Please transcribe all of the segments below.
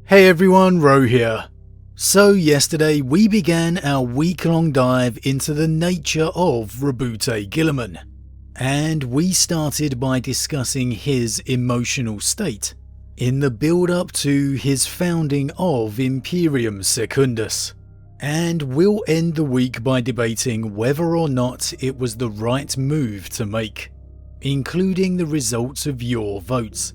Hey everyone, Rho here. So yesterday we began our week-long dive into the nature of Roboute Guilliman, and we started by discussing his emotional state in the build-up to his founding of Imperium Secundus, and we'll end the week by debating whether or not it was the right move to make, including the results of your votes.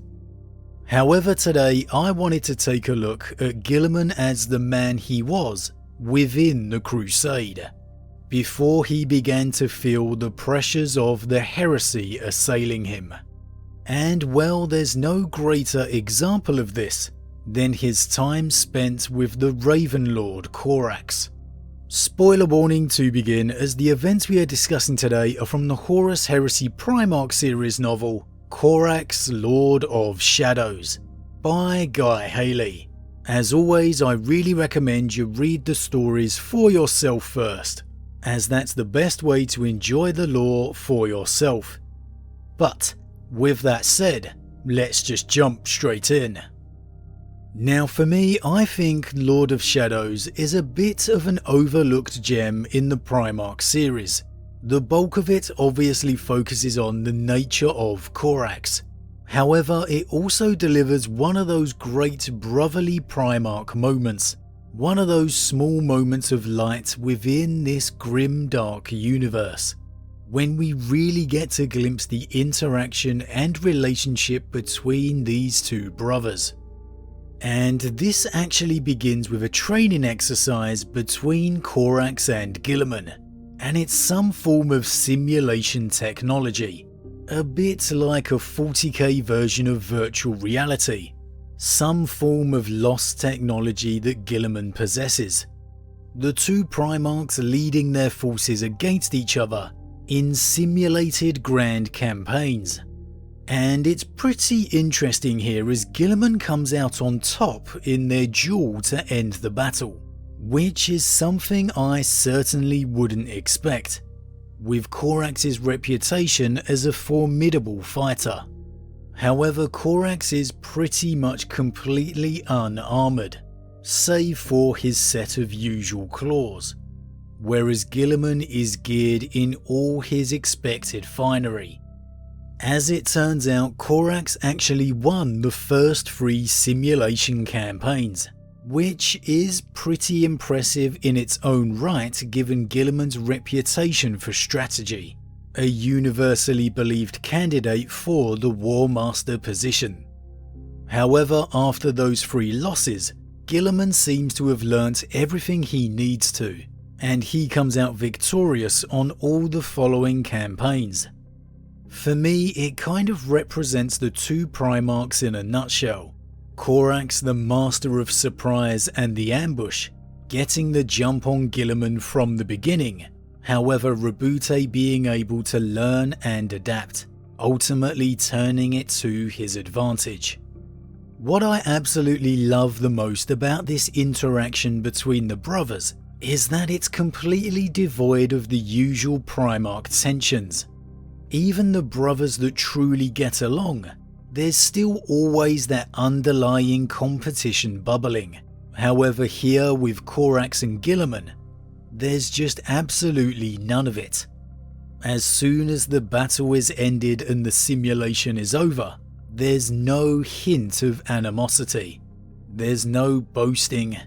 However, today I wanted to take a look at Guilliman as the man he was within the Crusade, before he began to feel the pressures of the heresy assailing him. And well, there's no greater example of this than his time spent with the Raven Lord Corax. Spoiler warning to begin, as the events we are discussing today are from the Horus Heresy Primarch series novel Corax, Lord of Shadows by Guy Hayley. As always, I really recommend you read the stories for yourself first, as that's the best way to enjoy the lore for yourself. But with that said, let's just jump straight in. Now for me, I think Lord of Shadows is a bit of an overlooked gem in the Primarch series. The bulk of it obviously focuses on the nature of Corax. However, it also delivers one of those great brotherly Primarch moments. One of those small moments of light within this grim dark universe, when we really get to glimpse the interaction and relationship between these two brothers. And this actually begins with a training exercise between Corax and Guilliman. And it's some form of simulation technology, a bit like a 40k version of virtual reality, some form of lost technology that Guilliman possesses. The two Primarchs leading their forces against each other in simulated grand campaigns. And it's pretty interesting here as Guilliman comes out on top in their duel to end the battle, which is something I certainly wouldn't expect, with Corax's reputation as a formidable fighter. However, Corax is pretty much completely unarmoured, save for his set of usual claws, whereas Guilliman is geared in all his expected finery. As it turns out, Corax actually won the first 3 simulation campaigns, which is pretty impressive in its own right given Guilliman's reputation for strategy, a universally believed candidate for the War Master position. However, after those 3 losses, Guilliman seems to have learnt everything he needs to, and he comes out victorious on all the following campaigns. For me, it kind of represents the two Primarchs in a nutshell. Corax, the master of surprise and the ambush, getting the jump on Guilliman from the beginning, however Roboute being able to learn and adapt, ultimately turning it to his advantage. What I absolutely love the most about this interaction between the brothers is that it's completely devoid of the usual Primarch tensions. Even the brothers that truly get along, there's still always that underlying competition bubbling. However, here with Corax and Guilliman, there's just absolutely none of it. As soon as the battle is ended and the simulation is over, there's no hint of animosity. There's no boasting,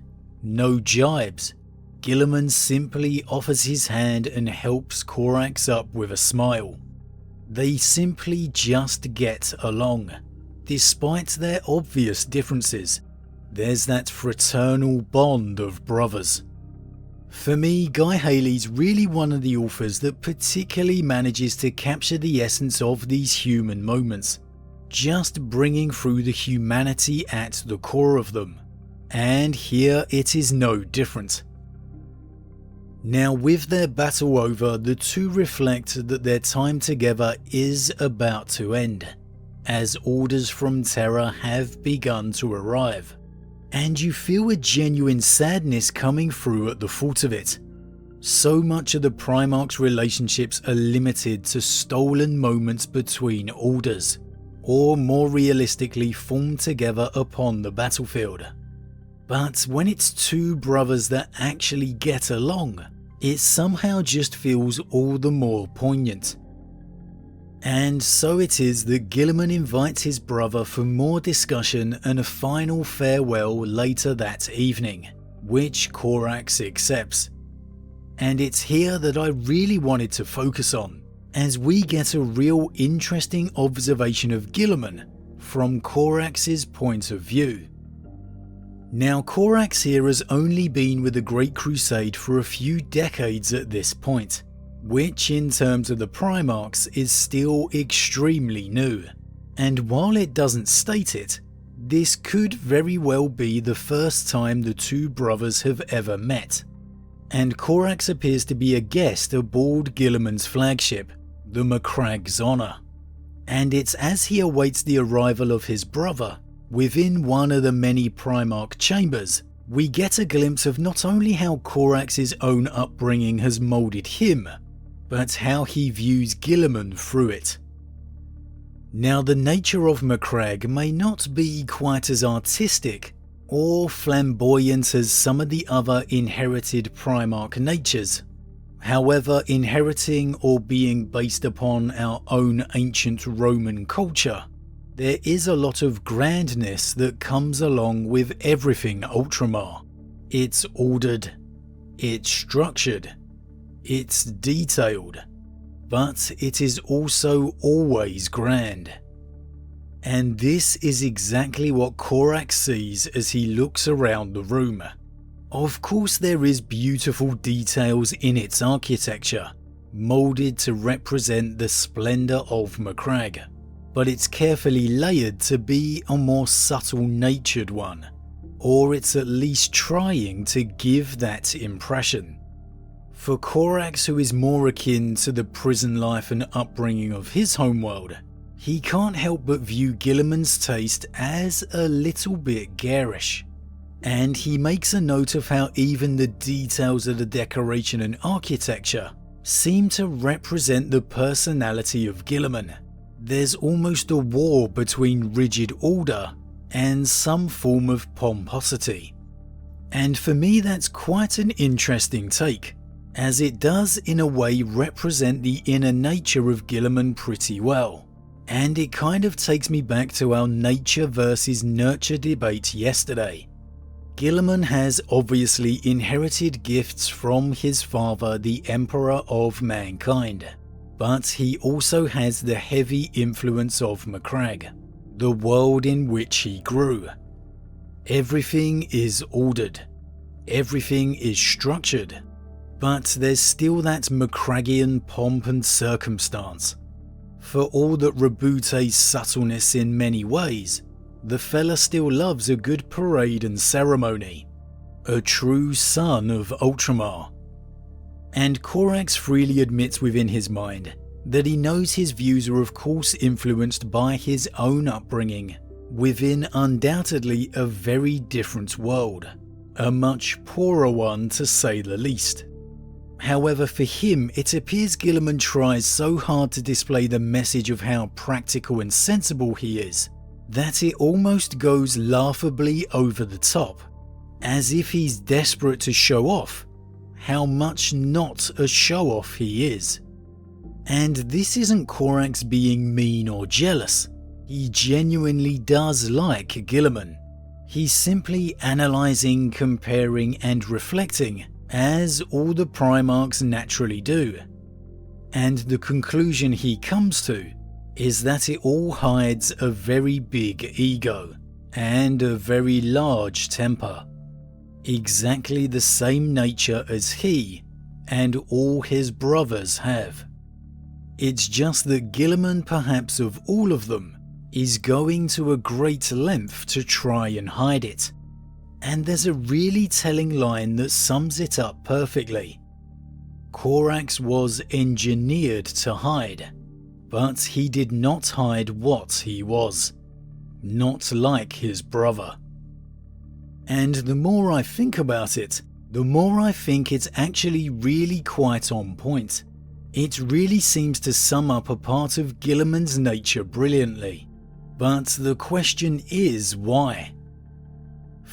no jibes. Guilliman simply offers his hand and helps Corax up with a smile. They simply just get along. Despite their obvious differences, there's that fraternal bond of brothers. For me, Guy Hayley's really one of the authors that particularly manages to capture the essence of these human moments, just bringing through the humanity at the core of them. And here it is no different. Now, with their battle over, the two reflect that their time together is about to end, as orders from Terra have begun to arrive, and you feel a genuine sadness coming through at the thought of it. So much of the Primarch's relationships are limited to stolen moments between orders, or more realistically formed together upon the battlefield. But when it's two brothers that actually get along, it somehow just feels all the more poignant. And so it is that Guilliman invites his brother for more discussion and a final farewell later that evening, which Corax accepts. And it's here that I really wanted to focus on, as we get a real interesting observation of Guilliman from Corax's point of view. Now, Corax here has only been with the Great Crusade for a few decades at this point, which in terms of the Primarchs is still extremely new. And while it doesn't state it, this could very well be the first time the two brothers have ever met. And Corax appears to be a guest aboard Guilliman's flagship, the Macragge's Honour. And it's as he awaits the arrival of his brother within one of the many Primarch chambers, we get a glimpse of not only how Corax's own upbringing has moulded him, but how he views Guilliman through it. Now, the nature of Macragge may not be quite as artistic or flamboyant as some of the other inherited Primarch natures. However, inheriting or being based upon our own ancient Roman culture, there is a lot of grandness that comes along with everything Ultramar. It's ordered, it's structured, it's detailed, but it is also always grand. And this is exactly what Corax sees as he looks around the room. Of course, there is beautiful details in its architecture, moulded to represent the splendour of Macragge, but it's carefully layered to be a more subtle natured one, or it's at least trying to give that impression. For Corax, who is more akin to the prison life and upbringing of his homeworld, he can't help but view Guilliman's taste as a little bit garish. And he makes a note of how even the details of the decoration and architecture seem to represent the personality of Guilliman. There's almost a war between rigid order and some form of pomposity. And for me, that's quite an interesting take, as it does in a way represent the inner nature of Guilliman pretty well. And it kind of takes me back to our nature versus nurture debate yesterday. Guilliman has obviously inherited gifts from his father, the Emperor of Mankind, but he also has the heavy influence of Macragge, the world in which he grew. Everything is ordered, everything is structured, but there's still that Macraggian pomp and circumstance. For all that Roboute's subtleness in many ways, the fella still loves a good parade and ceremony. A true son of Ultramar. And Corax freely admits within his mind that he knows his views are of course influenced by his own upbringing within undoubtedly a very different world, a much poorer one to say the least. However, for him, it appears Guilliman tries so hard to display the message of how practical and sensible he is, that it almost goes laughably over the top, as if he's desperate to show off how much not a show-off he is. And this isn't Corax being mean or jealous. He genuinely does like Guilliman. He's simply analysing, comparing and reflecting, as all the Primarchs naturally do. And the conclusion he comes to is that it all hides a very big ego and a very large temper. Exactly the same nature as he and all his brothers have. It's just that Guilliman, perhaps of all of them, is going to a great length to try and hide it. And there's a really telling line that sums it up perfectly. Corax was engineered to hide, but he did not hide what he was, not like his brother. And the more I think about it, the more I think it's actually really quite on point. It really seems to sum up a part of Guilliman's nature brilliantly. But the question is why?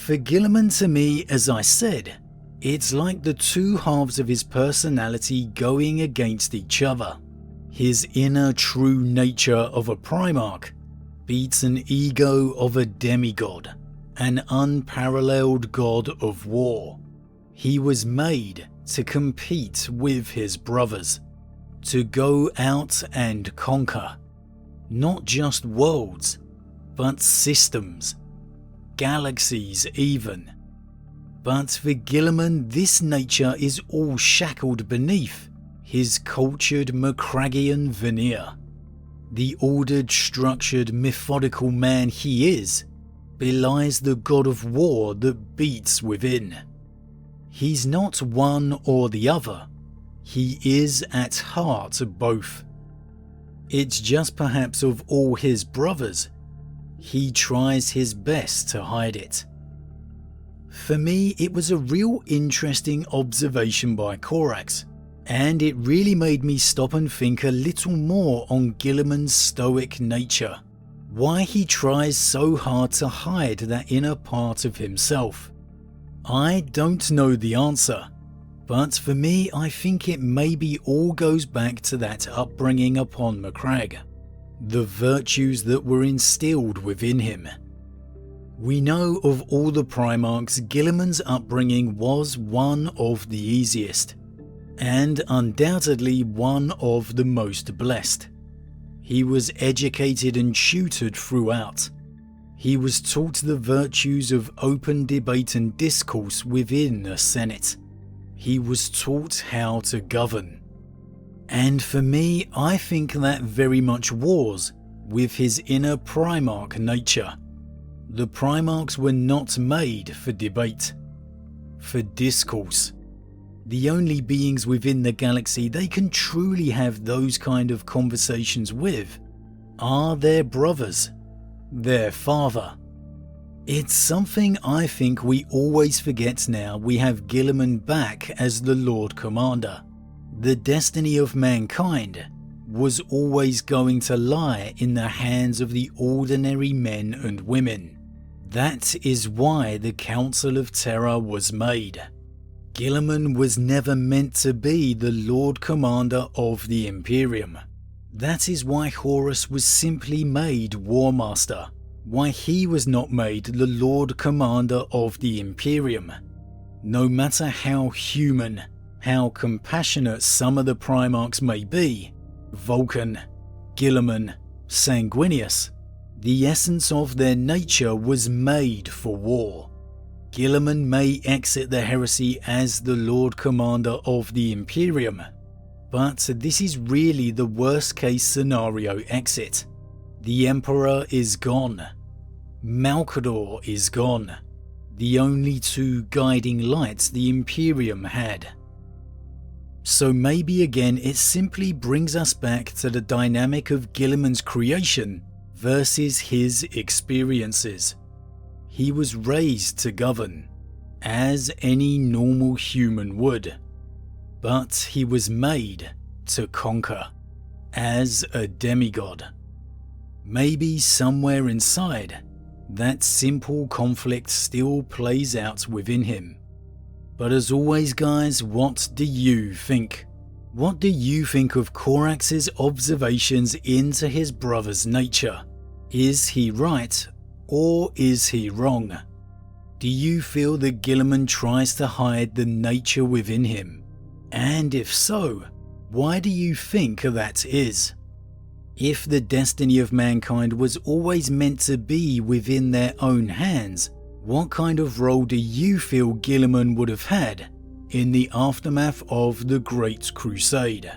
For Guilliman, to me, as I said, it's like the two halves of his personality going against each other. His inner true nature of a Primarch beats an ego of a demigod, an unparalleled god of war. He was made to compete with his brothers, to go out and conquer, not just worlds, but systems, galaxies even. But for Guilliman, this nature is all shackled beneath his cultured Macraggian veneer. The ordered, structured, methodical man he is belies the god of war that beats within. He's not one or the other, he is at heart both. It's just perhaps of all his brothers, he tries his best to hide it. For me, it was a real interesting observation by Corax, and it really made me stop and think a little more on Guilliman's stoic nature, why he tries so hard to hide that inner part of himself. I don't know the answer, but for me I think it maybe all goes back to that upbringing upon Macragge, the virtues that were instilled within him. We know of all the Primarchs, Guilliman's upbringing was one of the easiest, and undoubtedly one of the most blessed. He was educated and tutored throughout. He was taught the virtues of open debate and discourse within a Senate. He was taught how to govern. And for me, I think that very much wars with his inner Primarch nature. The Primarchs were not made for debate, for discourse. The only beings within the galaxy they can truly have those kind of conversations with are their brothers, their father. It's something I think we always forget now we have Guilliman back as the Lord Commander. The destiny of mankind was always going to lie in the hands of the ordinary men and women. That is why the Council of Terror was made. Guilliman was never meant to be the Lord Commander of the Imperium. That is why Horus was simply made War Master, why he was not made the Lord Commander of the Imperium. No matter how human, how compassionate some of the Primarchs may be, Vulcan, Guilliman, Sanguinius, the essence of their nature was made for war. Guilliman may exit the heresy as the Lord Commander of the Imperium, but this is really the worst case scenario exit. The Emperor is gone. Malcador is gone. The only two guiding lights the Imperium had. So maybe again it simply brings us back to the dynamic of Guilliman's creation versus his experiences. He was raised to govern, as any normal human would, but he was made to conquer, as a demigod. Maybe somewhere inside, that simple conflict still plays out within him. But as always guys, what do you think? What do you think of Corax's observations into his brother's nature? Is he right or is he wrong? Do you feel that Guilliman tries to hide the nature within him? And if so, why do you think that is? If the destiny of mankind was always meant to be within their own hands, what kind of role do you feel Guilliman would have had in the aftermath of the Great Crusade?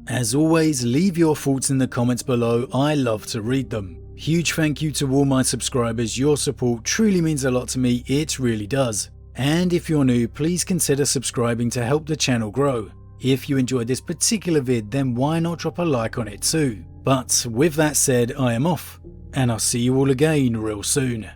As always, leave your thoughts in the comments below, I love to read them. Huge thank you to all my subscribers, your support truly means a lot to me, it really does. And if you're new, please consider subscribing to help the channel grow. If you enjoyed this particular vid, then why not drop a like on it too? But with that said, I am off, and I'll see you all again real soon.